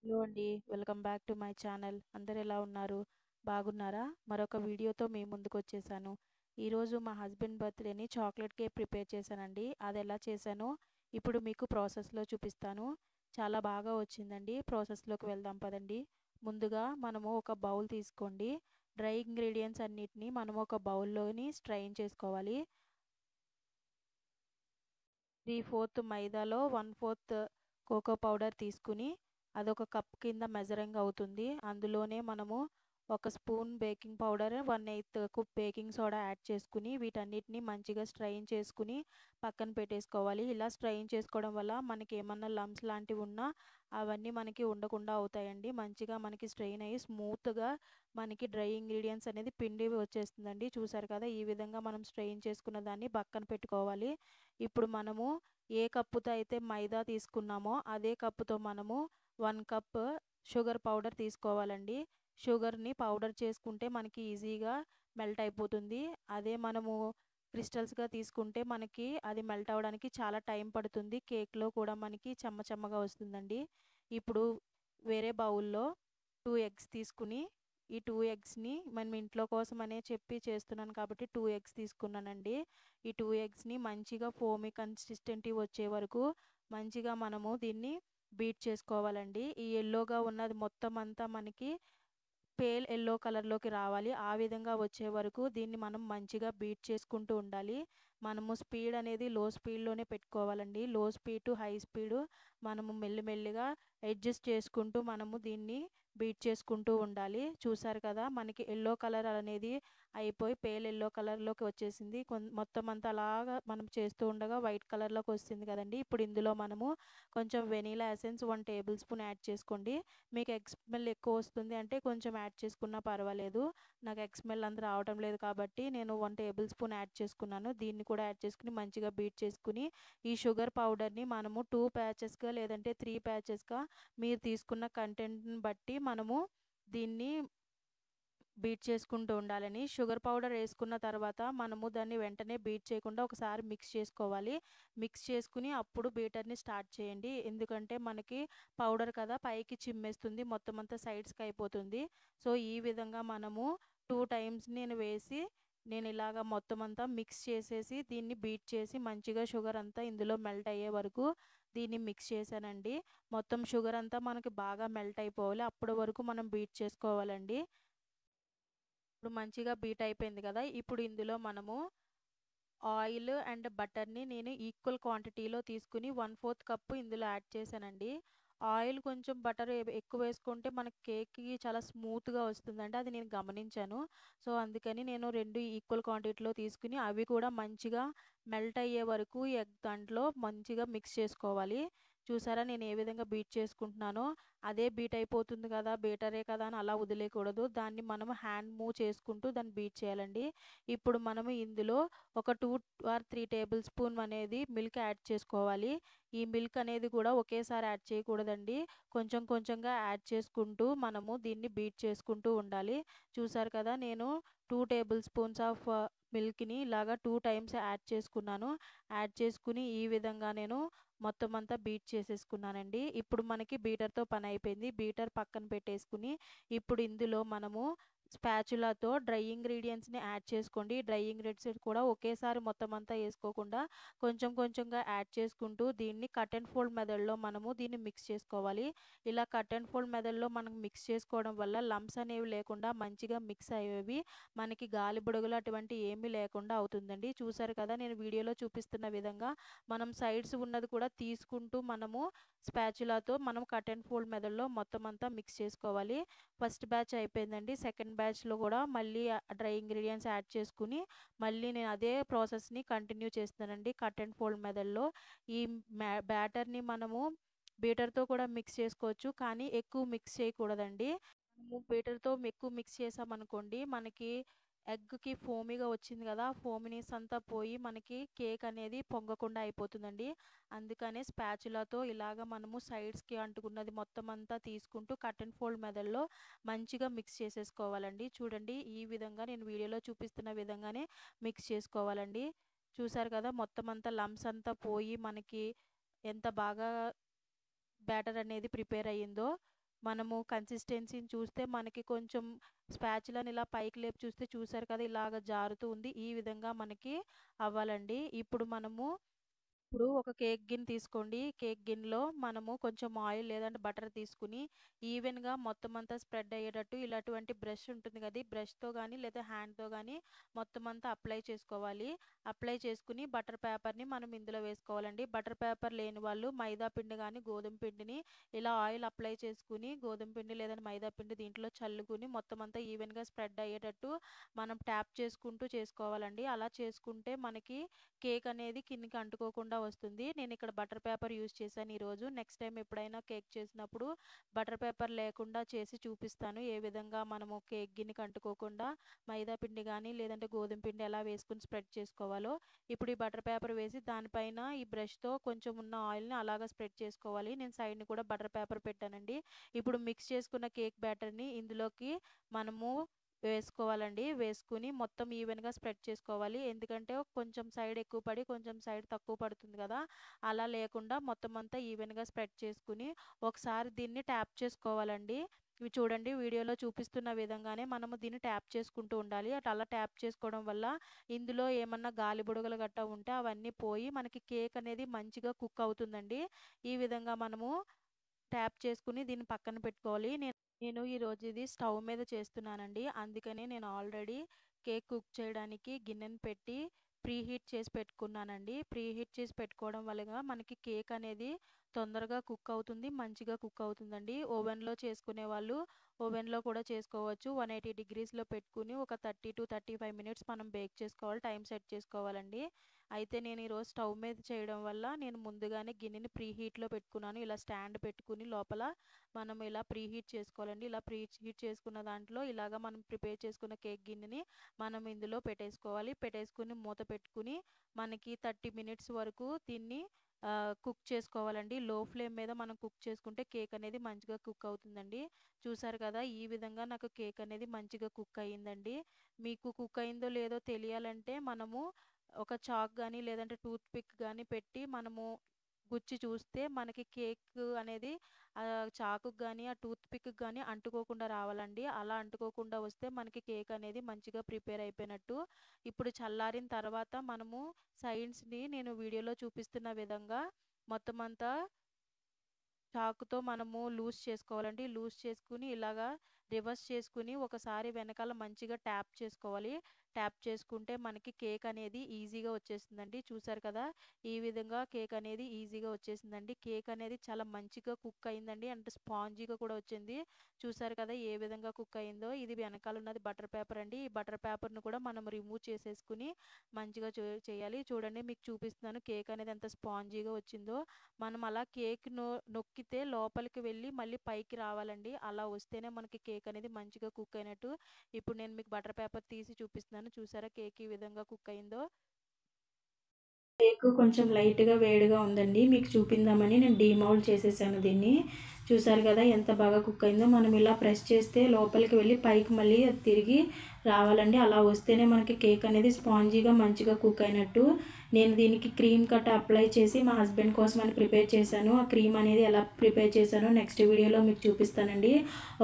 Hello అండి. Welcome back to my channel. అందరూ ఎలా ఉన్నారు? బాగున్నారా? మరొక వీడియోతో మీ ముందుకొచ్చేసాను. ఈరోజు మా హస్బెండ్ బర్త్‌డేని చాక్లెట్ కేక్ ప్రిపేర్ చేశానండి. అదెలా చేశానో ఇప్పుడు మీకు ప్రాసెస్‌లో చూపిస్తాను. చాలా బాగా వచ్చిందండి. ప్రాసెస్‌లోకి వెళ్దాం పదండి. ముందుగా మనము ఒక బౌల్ తీసుకోండి. డ్రై ఇంగ్రీడియెంట్స్ అన్నిటిని మనం ఒక బౌల్‌లోని స్ట్రెయిన్ చేసుకోవాలి. 3/4 మైదాలో 1/4 కోకో పౌడర్ తీసుకుని అదొక కప్ కింద మెజరింగ్ అవుతుంది. అందులోనే మనము ఒక spoon baking powder, 1/8 cup baking soda add చేసుకుని వీటన్నిటిని మంచిగా స్ట్రెయిన్ చేసుకుని పక్కన పెట్టేసుకోవాలి. ఇలా స్ట్రెయిన్ చేసుకోవడం వల్ల మనకి ఏమన్నా లంప్స్ లాంటివి ఉన్నా అవన్నీ మనకి ఉండకుండా అవుతాయండి. మంచిగా మనకి స్ట్రెయిన్ అయ్యి స్మూత్‌గా మనకి డ్రై ఇంగ్రీడియెంట్స్ అనేది పిండి వచ్చేస్తుందండి. చూసారు కదా! ఈ విధంగా మనం స్ట్రెయిన్ చేసుకున్న దాన్ని పక్కన పెట్టుకోవాలి. ఇప్పుడు మనము ఏ కప్పుతో అయితే మైదా తీసుకున్నామో అదే కప్పుతో మనము 1 కప్ షుగర్ పౌడర్ తీసుకోవాలండి. షుగర్‌ని పౌడర్ చేసుకుంటే మనకి ఈజీగా మెల్ట్ అయిపోతుంది. అదే మనము క్రిస్టల్స్‌గా తీసుకుంటే మనకి అది మెల్ట్ అవ్వడానికి చాలా టైం పడుతుంది. కేక్‌లో కూడా మనకి చెమ్మ చెమ్మగా వస్తుందండి. ఇప్పుడు వేరే బౌల్‌లో 2 ఎగ్స్ తీసుకుని ఈ 2 ఎగ్స్‌ని మనం ఇంట్లో కోసమనే చెప్పి చేస్తున్నాను కాబట్టి 2 ఎగ్స్ తీసుకున్నానండి. ఈ 2 ఎగ్స్‌ని మంచిగా ఫోమీ కన్సిస్టెంటీ వచ్చే వరకు మంచిగా మనము దీన్ని బీట్ చేసుకోవాలండి. ఈ యెల్లోగా ఉన్నది మొత్తం అంతా మనకి పేల్ యెల్లో కలర్‌లోకి రావాలి. ఆ విధంగా వచ్చే వరకు దీన్ని మనం మంచిగా బీట్ చేసుకుంటూ ఉండాలి. మనము స్పీడ్ అనేది లో స్పీడ్‌లోనే పెట్టుకోవాలండి. లో స్పీడ్ టు హై స్పీడు మనము మెల్లిమెల్లిగా అడ్జస్ట్ చేసుకుంటూ మనము దీన్ని బీట్ చేసుకుంటూ ఉండాలి. చూసారు కదా! మనకి యెల్లో కలర్ అనేది అయిపోయి పేల్ యెల్లో కలర్‌లోకి వచ్చేసింది. మొత్తం అంతా అలాగా మనం చేస్తూ ఉండగా వైట్ కలర్‌లోకి వస్తుంది కదండీ! ఇప్పుడు ఇందులో మనము కొంచెం vanilla essence 1 table spoon add చేసుకోండి. మీకు ఎగ్ స్మెల్ ఎక్కువ వస్తుంది అంటే కొంచెం యాడ్ చేసుకున్నా పర్వాలేదు. నాకు ఎగ్ స్మెల్ అంత రావటం లేదు కాబట్టి నేను 1 టేబుల్ స్పూన్ యాడ్ చేసుకున్నాను. దీన్ని కూడా యాడ్ చేసుకొని మంచిగా బీట్ చేసుకుని ఈ షుగర్ పౌడర్‌ని మనము 2 ప్యాచెస్‌గా లేదంటే 3 ప్యాచెస్‌గా మీరు తీసుకున్న కంటెంట్‌ని బట్టి మనము దీన్ని బీట్ చేసుకుంటూ ఉండాలని. షుగర్ పౌడర్ ఏసుకున్న తర్వాత మనము దాన్ని వెంటనే బీట్ చేయకుండా ఒకసారి మిక్స్ చేసుకోవాలి. మిక్స్ చేసుకుని అప్పుడు బీటర్‌ని స్టార్ట్ చేయండి. ఎందుకంటే మనకి పౌడర్ కదా పైకి చిమ్మేస్తుంది. మొత్తం అంతా సైడ్స్‌కి అయిపోతుంది. సో, ఈ విధంగా మనము 2 టైమ్స్ నేను వేసి నేను ఇలాగ మొత్తం అంతా మిక్స్ చేసేసి దీన్ని బీట్ చేసి మంచిగా షుగర్ అంతా ఇందులో మెల్ట్ అయ్యే వరకు దీన్ని మిక్స్ చేశానండి. మొత్తం షుగర్ అంతా మనకి బాగా మెల్ట్ అయిపోవాలి. అప్పటి వరకు మనం బీట్ చేసుకోవాలండి. ఇప్పుడు మంచిగా బీట్ అయిపోయింది కదా! ఇప్పుడు ఇందులో మనము ఆయిల్ అండ్ బటర్‌ని నేను ఈక్వల్ క్వాంటిటీలో తీసుకొని 1/4 కప్పు ఇందులో యాడ్ చేశానండి. ఆయిల్ కొంచెం బటర్ ఎక్కువ వేసుకుంటే మనకి కేక్‌కి చాలా స్మూత్‌గా వస్తుందండి. అది నేను గమనించాను. సో, అందుకని నేను 2 ఈక్వల్ క్వాంటిటీలో తీసుకొని అవి కూడా మంచిగా మెల్ట్ అయ్యే వరకు దాంట్లో మంచిగా మిక్స్ చేసుకోవాలి. చూసారా నేను ఏ విధంగా బీట్ చేసుకుంటున్నానో? అదే బీట్ అయిపోతుంది కదా! బీటరే కదా! అని అలా వదిలేయకూడదు. దాన్ని మనం హ్యాండ్ మూవ్ చేసుకుంటూ దాన్ని బీట్ చేయాలండి. ఇప్పుడు మనము ఇందులో ఒక 2 ఆర్ 3 టేబుల్ స్పూన్ అనేది మిల్క్ యాడ్ చేసుకోవాలి. ఈ మిల్క్ అనేది కూడా ఒకేసారి యాడ్ చేయకూడదండి. కొంచెం కొంచెంగా యాడ్ చేసుకుంటూ మనము దీన్ని బీట్ చేసుకుంటూ ఉండాలి. చూసారు కదా! నేను 2 టేబుల్ స్పూన్స్ ఆఫ్ మిల్క్‌ని ఇలాగా 2 టైమ్స్ యాడ్ చేసుకున్నాను. యాడ్ చేసుకొని ఈ విధంగా నేను మొత్తం అంతా బీట్ చేసేసుకున్నానండి. ఇప్పుడు మనకి బీటర్‌తో పని అయిపోయింది. బీటర్ పక్కన పెట్టేసుకొని ఇప్పుడు ఇందులో మనము స్పాచులాతో డ్రై ఇంగ్రీడియెంట్స్‌ని యాడ్ చేసుకోండి. డ్రై ఇంగ్రీడియెంట్స్ కూడా ఒకేసారి మొత్తం అంతా ఏసుకోకుండా కొంచెం కొంచెంగా యాడ్ చేసుకుంటూ దీన్ని కట్ అండ్ ఫోల్డ్ మెథడ్‌లో మనము దీన్ని మిక్స్ చేసుకోవాలి. ఇలా కట్ అండ్ ఫోల్డ్ మెథడ్‌లో మనం మిక్స్ చేసుకోవడం వల్ల లంప్స్ అనేవి లేకుండా మంచిగా మిక్స్ అయ్యేవి మనకి గాలి బుడగలు అటువంటివి ఏమీ లేకుండా అవుతుందండి. చూసారు కదా! నేను వీడియోలో చూపిస్తున్న విధంగా మనం సైడ్స్ ఉన్నది కూడా తీసుకుంటూ మనము స్పాచులాతో మనం కట్ అండ్ ఫోల్డ్ మెథడ్‌లో మొత్తం అంతా మిక్స్ చేసుకోవాలి. ఫస్ట్ బ్యాచ్ అయిపోయిందండి. సెకండ్ బ్యాచ్‌లో కూడా మళ్ళీ డ్రై ఇంగ్రీడియెంట్స్ యాడ్ చేసుకొని, మళ్ళీ నేను అదే ప్రాసెస్‌ని కంటిన్యూ చేస్తున్నానండి కట్ అండ్ ఫోల్డ్ మెథడ్‌లో. ఈ బ్యాటర్‌ని మనము బీటర్‌తో కూడా మిక్స్ చేసుకోవచ్చు. కానీ ఎక్కువ మిక్స్ చేయకూడదండి. మనము బీటర్‌తో ఎక్కువ మిక్స్ చేసామనుకోండి, మనకి ఎగ్‌కి ఫోమీగా వచ్చింది కదా! ఫోమీనెస్ అంతా పోయి మనకి కేక్ అనేది పొంగకుండా అయిపోతుందండి. అందుకనే స్పాచులాతో ఇలాగ మనము సైడ్స్‌కి అంటుకున్నది మొత్తం అంతా తీసుకుంటూ కట్ అండ్ ఫోల్డ్ మెథడ్‌లో మంచిగా మిక్స్ చేసేసుకోవాలండి. చూడండి ఈ విధంగా నేను వీడియోలో చూపిస్తున్న విధంగానే మిక్స్ చేసుకోవాలండి. చూసారు కదా! మొత్తం అంతా లంప్స్ అంతా పోయి మనకి ఎంత బాగా బ్యాటర్ అనేది ప్రిపేర్ అయ్యిందో. మనము కన్సిస్టెన్సీని చూస్తే మనకి కొంచెం స్పాచులాని ఇలా పైకి లేపి చూస్తే చూసారు కదా ఇలాగ జారుతూ ఉంది. ఈ విధంగా మనకి అవ్వాలండి. ఇప్పుడు ఒక కేక్ గిన్నె తీసుకోండి. కేక్ గిన్నెలో మనము కొంచెం ఆయిల్ లేదంటే బటర్ తీసుకుని ఈవెన్‌గా మొత్తం అంతా స్ప్రెడ్ అయ్యేటట్టు ఇలాంటి బ్రష్ ఉంటుంది కదా! ఈ బ్రష్‌తో గానీ లేదా హ్యాండ్‌తో గానీ మొత్తం అంతా అప్లై చేసుకోవాలి. అప్లై చేసుకుని బటర్ పేపర్‌ని మనం ఇందులో వేసుకోవాలండి. బటర్ పేపర్ లేని వాళ్ళు మైదా పిండి గానీ, గోధుమ పిండిని ఇలా ఆయిల్ అప్లై చేసుకుని గోధుమ పిండి లేదంటే మైదా పిండి దీంట్లో చల్లుకుని మొత్తం అంతా ఈవెన్‌గా స్ప్రెడ్ అయ్యేటట్టు మనం ట్యాప్ చేసుకుంటూ చేసుకోవాలండి. అలా చేసుకుంటే మనకి కేక్ అనేది కిందకి అంటుకోకుండా వస్తుంది. నేను ఇక్కడ బటర్ పేపర్ యూజ్ చేశాను ఈరోజు. నెక్స్ట్ టైం ఎప్పుడైనా కేక్ చేసినప్పుడు బటర్ పేపర్ లేకుండా చేసి చూపిస్తాను. ఏ విధంగా మనము కేక్ గిన్నెకి అంటుకోకుండా మైదా పిండి కానీ లేదంటే గోధుమ పిండి ఎలా వేసుకుని స్ప్రెడ్ చేసుకోవాలో. ఇప్పుడు ఈ బటర్ పేపర్ వేసి దానిపైన ఈ బ్రష్తో కొంచెం ఉన్న ఆయిల్ని అలాగా స్ప్రెడ్ చేసుకోవాలి. నేను సైడ్ని కూడా బటర్ పేపర్ పెట్టానండి. ఇప్పుడు మిక్స్ చేసుకున్న కేక్ బ్యాటర్ని ఇందులోకి మనము వేసుకోవాలండి. వేసుకుని మొత్తం ఈవెన్‌గా స్ప్రెడ్ చేసుకోవాలి. ఎందుకంటే కొంచెం సైడ్ ఎక్కువ పడి కొంచెం సైడ్ తక్కువ పడుతుంది కదా! అలా లేకుండా మొత్తం అంతా ఈవెన్‌గా స్ప్రెడ్ చేసుకుని ఒకసారి దీన్ని ట్యాప్ చేసుకోవాలండి. ఇవి చూడండి వీడియోలో చూపిస్తున్న విధంగానే మనము దీన్ని ట్యాప్ చేసుకుంటూ ఉండాలి. అలా ట్యాప్ చేసుకోవడం వల్ల ఇందులో ఏమన్నా గాలి బుడగలు గట్టా ఉంటే అవన్నీ పోయి మనకి కేక్ అనేది మంచిగా కుక్ అవుతుందండి. ఈ విధంగా మనము ట్యాప్ చేసుకుని దీన్ని పక్కన పెట్టుకోవాలి. నేను ఈరోజు ఇది స్టవ్ మీద చేస్తున్నానండి. అందుకనే నేను ఆల్రెడీ కేక్ కుక్ చేయడానికి గిన్నెను పెట్టి ప్రీహీట్ చేసి పెట్టుకున్నానండి. ప్రీహీట్ చేసి పెట్టుకోవడం వల్ల మనకి కేక్ అనేది తొందరగా కుక్ అవుతుంది. మంచిగా కుక్ అవుతుందండి. ఓవెన్‌లో చేసుకునే వాళ్ళు ఓవెన్‌లో కూడా చేసుకోవచ్చు. 180 డిగ్రీస్‌లో పెట్టుకుని ఒక 30-35 మినిట్స్ మనం బేక్ చేసుకోవాలి. టైం సెట్ చేసుకోవాలండి. అయితే నేను ఈరోజు స్టవ్ మీద చేయడం వల్ల నేను ముందుగానే గిన్నెని ప్రీహీట్‌లో పెట్టుకున్నాను. ఇలా స్టాండ్ పెట్టుకుని లోపల మనం ఇలా ప్రీహీట్ చేసుకోవాలండి. ఇలా ప్రీహీట్ చేసుకున్న దాంట్లో ఇలాగ మనం ప్రిపేర్ చేసుకున్న కేక్ గిన్నెని మనం ఇందులో పెట్టేసుకోవాలి. పెట్టేసుకుని మూత పెట్టుకుని మనకి 30 మినిట్స్ వరకు దీన్ని కుక్ చేసుకోవాలండి. లో ఫ్లేమ్ మీద మనం కుక్ చేసుకుంటే కేక్ అనేది మంచిగా కుక్ అవుతుందండి. చూసారు కదా! ఈ విధంగా నాకు కేక్ అనేది మంచిగా కుక్ అయ్యిందండి. మీకు కుక్ అయిందో లేదో తెలియాలంటే మనము ఒక చాక్ గానీ లేదంటే టూత్ పిక్ గానీ పెట్టి మనము గుచ్చి చూస్తే మనకి కేక్ అనేది చాకుకి గానీ ఆ టూత్ పిక్‌కి గానీ అంటుకోకుండా రావాలండి. అలా అంటుకోకుండా వస్తే మనకి కేక్ అనేది మంచిగా ప్రిపేర్ అయిపోయినట్టు. ఇప్పుడు చల్లారిన తర్వాత మనము సైడ్స్‌ని నేను వీడియోలో చూపిస్తున్న విధంగా మొత్తం అంతా చాకుతో మనము లూజ్ చేసుకోవాలండి. లూజ్ చేసుకుని ఇలాగా రివర్స్ చేసుకుని ఒకసారి వెనకాల మంచిగా ట్యాప్ చేసుకోవాలి. ట్యాప్ చేసుకుంటే మనకి కేక్ అనేది ఈజీగా వచ్చేస్తుందండి. చూసారు కదా! ఈ విధంగా కేక్ అనేది ఈజీగా వచ్చేసిందండి. కేక్ అనేది చాలా మంచిగా కుక్ అయిందండి. అంటే స్పాంజీగా కూడా వచ్చింది. చూసారు కదా! ఏ విధంగా కుక్ అయిందో. ఇది వెనకాల ఉన్నది బటర్ పేపర్ అండి. ఈ బటర్ పేపర్‌ని కూడా మనం రిమూవ్ చేసేసుకుని మంచిగా చేయాలి. చూడండి మీకు చూపిస్తున్నాను కేక్ అనేది ఎంత స్పాంజీగా వచ్చిందో. మనం అలా కేక్ నొక్కితే లోపలికి వెళ్ళి మళ్ళీ పైకి రావాలండి. అలా వస్తేనే మనకి కేక్ అనేది మంచిగా కుక్ అయినట్టు. ఇప్పుడు నేను మీకు బటర్ పేపర్ తీసి చూపిస్తున్నాను. చూసారా కేక్ ఈ విధంగా కుక్ అయిందో. కేక్ కొంచెం లైట్‌గా వేడిగా ఉందండి. మీకు చూపిందామని నేను డీమౌల్డ్ చేసేసాను దీన్ని. చూసారు కదా ఎంత బాగా కుక్ అయిందో. మనం ఇలా ప్రెస్ చేస్తే లోపలికి వెళ్ళి పైకి మళ్ళీ అది తిరిగి రావాలండి. అలా వస్తేనే మనకి కేక్ అనేది స్పాంజీగా మంచిగా కుక్ అయినట్టు. నేను దీనికి క్రీమ్ కట్ అప్లై చేసి మా హస్బెండ్ కోసం అని ప్రిపేర్ చేశాను. ఆ క్రీమ్ అనేది ఎలా ప్రిపేర్ చేశానో నెక్స్ట్ వీడియోలో మీకు చూపిస్తానండి.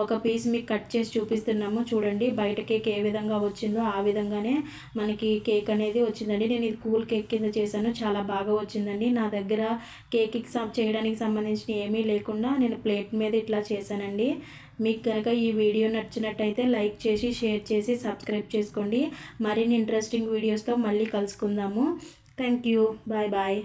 ఒక పీస్ మీకు కట్ చేసి చూపిస్తున్నాము చూడండి. బయట కేక్ ఏ విధంగా వచ్చిందో ఆ విధంగానే మనకి కేక్ అనేది వచ్చిందండి. నేను ఇది కూల్ కేక్ కింద చేశాను. చాలా బాగా వచ్చిందండి. నా దగ్గర కేక్కి చేయడానికి సంబంధించిన ఏమీ లేకుండా నేను ప్లేట్ మీద ఇట్లా చేశానండి. మీకు కనుక ఈ వీడియో నచ్చినట్టయితే లైక్ చేసి షేర్ చేసి సబ్స్క్రైబ్ చేసుకోండి. మరిన్ని ఇంట్రెస్టింగ్ వీడియోస్తో మళ్ళీ కలుసుకుందాము. Thank you. Bye bye.